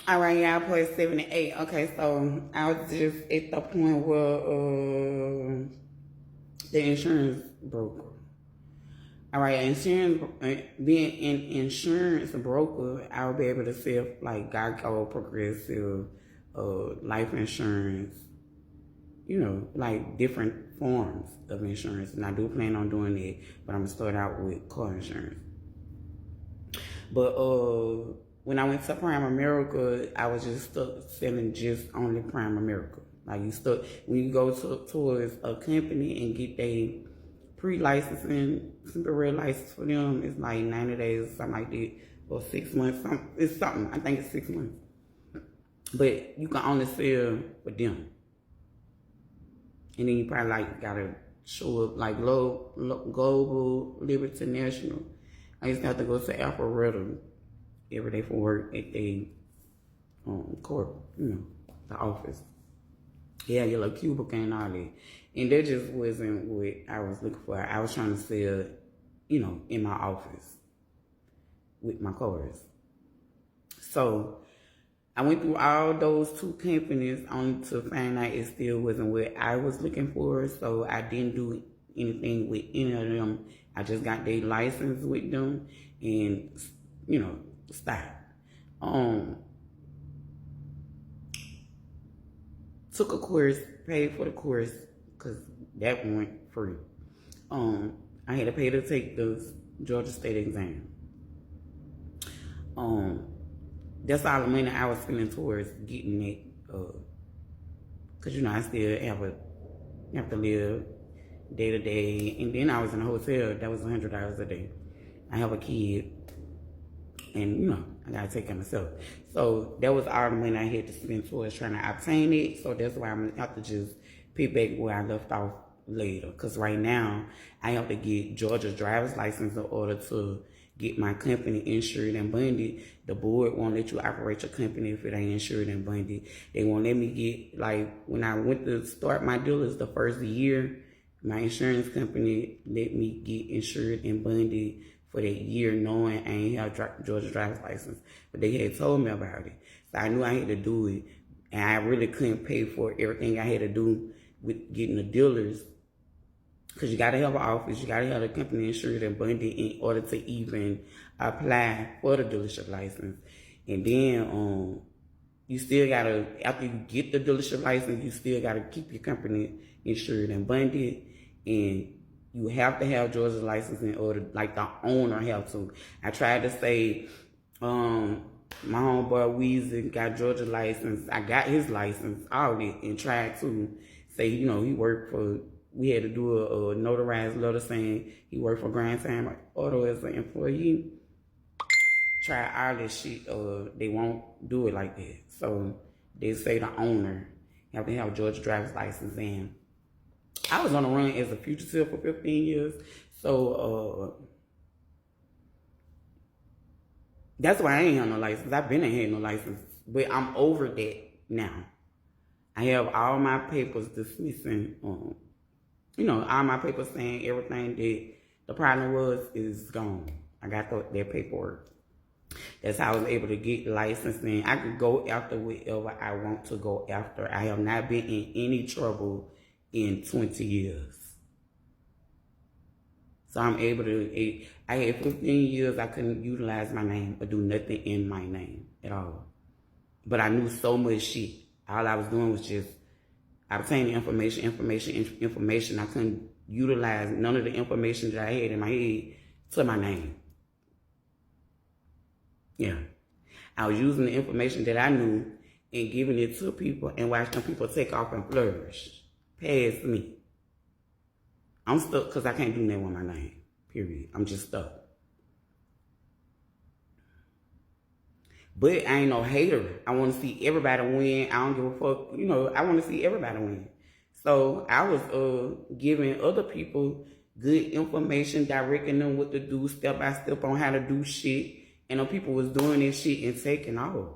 All right, y'all play 78. Okay, so I was just at the point where the insurance broker. All right, being an insurance broker, I would be able to sell like Geico, Progressive, life insurance, like different forms of insurance. And I do plan on doing it, but I'm gonna start out with car insurance. But when I went to Prime America, I was just stuck selling just only Prime America. Like you stuck when you go towards a company and get a pre-licensing, temporary license for them, it's like 90 days or something like that, or 6 months. It's something. I think it's 6 months. But you can only sell for them. And then you probably like gotta show up like Global, Liberty National. I used to have to go to Alpharetta every day for work at the court, the office. Yeah, your little cubicle and all that. And that just wasn't what I was looking for. I was trying to sell, in my office with my cars. So I went through all those two companies only to find out it still wasn't what I was looking for. So I didn't do anything with any of them. I just got their license with them and, stopped. Took a course, paid for the course, because that went free. I had to pay to take the Georgia State exam. That's all the money I was spending towards getting it, because I still have to live day to day, and then I was in a hotel that was $100 a day. I have a kid, and I gotta take care of myself. So that was all the money I had to spend towards trying to obtain it. So that's why I'm gonna have to just pick back where I left off later. Cause right now I have to get Georgia's driver's license in order to get my company insured and bonded. The board won't let you operate your company if it ain't insured and bonded. They won't let me get, like, when I went to start my dealers the first year, my insurance company let me get insured and bonded for that year, knowing I ain't have Georgia driver's license. But they had told me about it. So I knew I had to do it. And I really couldn't pay for everything I had to do with getting the dealers. Because you got to have an office, you got to have the company insured and bonded in order to even apply for the dealership license. And then you still got to, after you get the dealership license, you still got to keep your company insured and bonded. And you have to have Georgia's license in order, like the owner have to. I tried to say, my homeboy Weezy got Georgia license. I got his license, all that, and tried to say, he worked for, we had to do a notarized letter saying he worked for Grand Time Auto as an employee. Try all this shit, they won't do it like that. So they say the owner have to have Georgia driver's license in. I was on the run as a fugitive for 15 years. So that's why I ain't have no license. I've been ain't had no license. But I'm over that now. I have all my papers dismissing, all my papers saying everything that the problem was is gone. I got that paperwork. That's how I was able to get licensing. I could go after whatever I want to go after. I have not been in any trouble in 20 years. So I'm able to, I had 15 years I couldn't utilize my name or do nothing in my name at all. But I knew so much shit. All I was doing was just obtaining information. I couldn't utilize none of the information that I had in my head to my name. Yeah. I was using the information that I knew and giving it to people and watching people take off and flourish. Past me. I'm stuck because I can't do nothing with my name. Period. I'm just stuck. But I ain't no hater. I want to see everybody win. I don't give a fuck. I want to see everybody win. So I was giving other people good information, directing them what to do step by step on how to do shit. And people was doing this shit and taking off.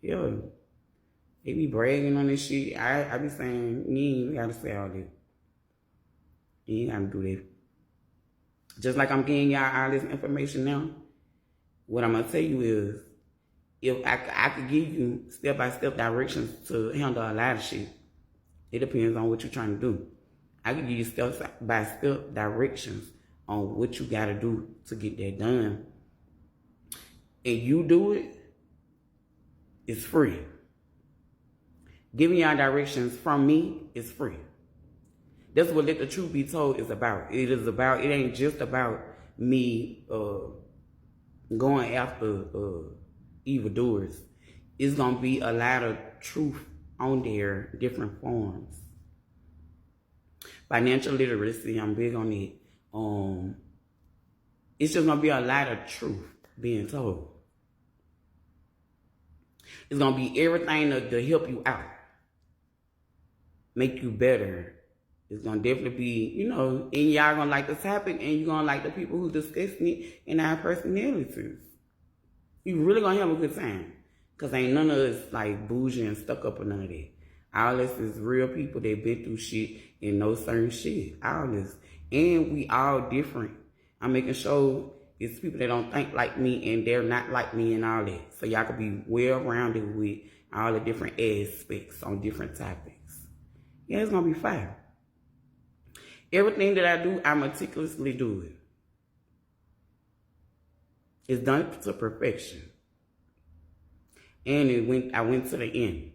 Yeah. They be bragging on this shit. I be saying, you ain't gotta say all that. You ain't gotta do that. Just like I'm getting y'all all this information now, what I'm gonna tell you is, If I could give you step-by-step directions to handle a lot of shit. It depends on what you're trying to do. I could give you step-by-step directions on what you got to do to get that done. And you do it, it's free. Giving y'all directions from me is free. That's what Let the Truth Be Told is about. It ain't just about me going after evildoers. It's going to be a lot of truth on there, different forms. Financial literacy, I'm big on it. It's just going to be a lot of truth being told. It's going to be everything to help you out, make you better. It's going to definitely be, and y'all going to like the topic, and you're going to like the people who discussing it and our personalities. You really going to have a good time. Because ain't none of us like bougie and stuck up or none of that. All this is real people that been through shit and know certain shit. All this. And we all different. I'm making sure it's people that don't think like me and they're not like me and all that. So y'all can be well-rounded with all the different aspects on different topics. Yeah, it's going to be fun. Everything that I do, I meticulously do it. It's done to perfection. And I went to the end.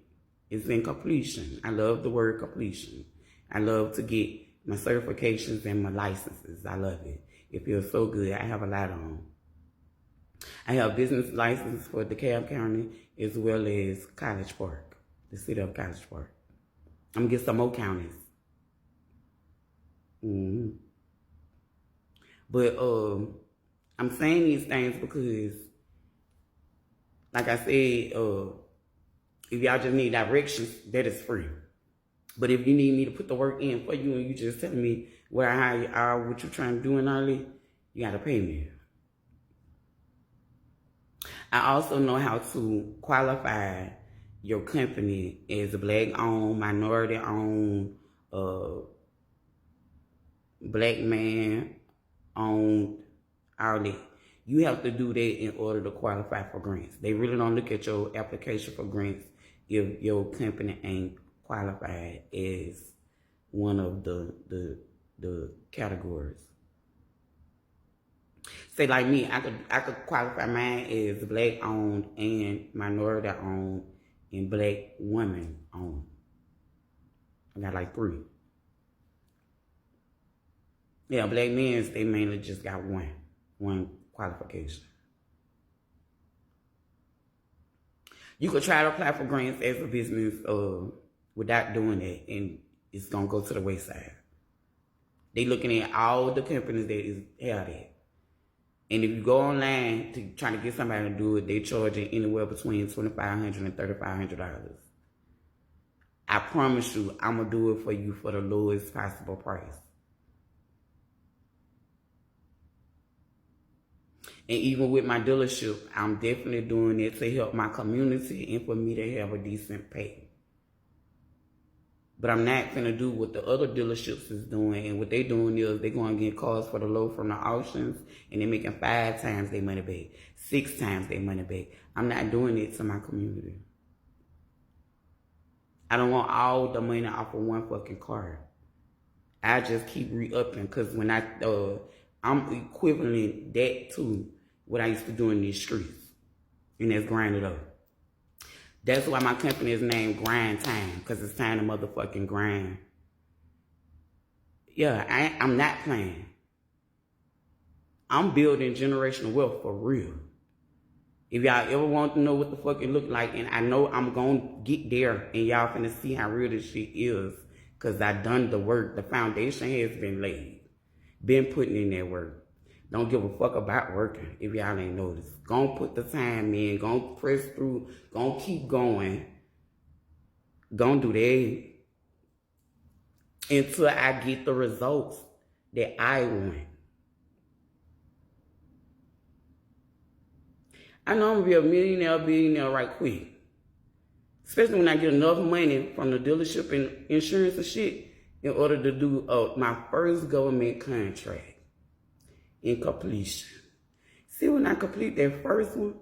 It's in completion. I love the word completion. I love to get my certifications and my licenses. I love it. It feels so good. I have a lot on. I have business license for DeKalb County as well as College Park, the city of College Park. I'm going to get some more counties. But I'm saying these things because, like I said, if y'all just need directions, that is free. But if you need me to put the work in for you and you just telling me how you are, what you're trying to do and all that, you got to pay me. I also know how to qualify your company as a Black-owned, minority-owned, Black man-owned, all that. You have to do that in order to qualify for grants. They really don't look at your application for grants if your company ain't qualified as one of the categories. Say like me, I could qualify mine as Black owned and minority owned and Black woman owned. I got like 3. Yeah, Black men, they mainly just got one qualification. You could try to apply for grants as a business without doing that, and it's going to go to the wayside. They looking at all the companies that have that. And if you go online to try to get somebody to do it, they charge it anywhere between $2,500 and $3,500. I promise you, I'm going to do it for you for the lowest possible price. And even with my dealership, I'm definitely doing it to help my community and for me to have a decent pay. But I'm not going to do what the other dealerships is doing. And what they doing is they're going to get cars for the low from the auctions. And they're making 5 times their money back. 6 times their money back. I'm not doing it to my community. I don't want all the money off of one fucking car. I just keep re-upping. Because when I'm equivalent that to what I used to do in these streets. And that's grind it up. That's why my company is named Grind Time, because it's time to motherfucking grind. Yeah, I'm not playing. I'm building generational wealth for real. If y'all ever want to know what the fuck it look like, and I know I'm going to get there, and y'all finna see how real this shit is, because I done the work. The foundation has been laid. Been putting in that work. Don't give a fuck about working if y'all ain't noticed. Gonna put the time in. Gonna press through. Gonna keep going. Gonna do that until I get the results that I want. I know I'm gonna be a billionaire right quick. Especially when I get enough money from the dealership and insurance and shit in order to do my first government contract in completion. See, when I complete that first one,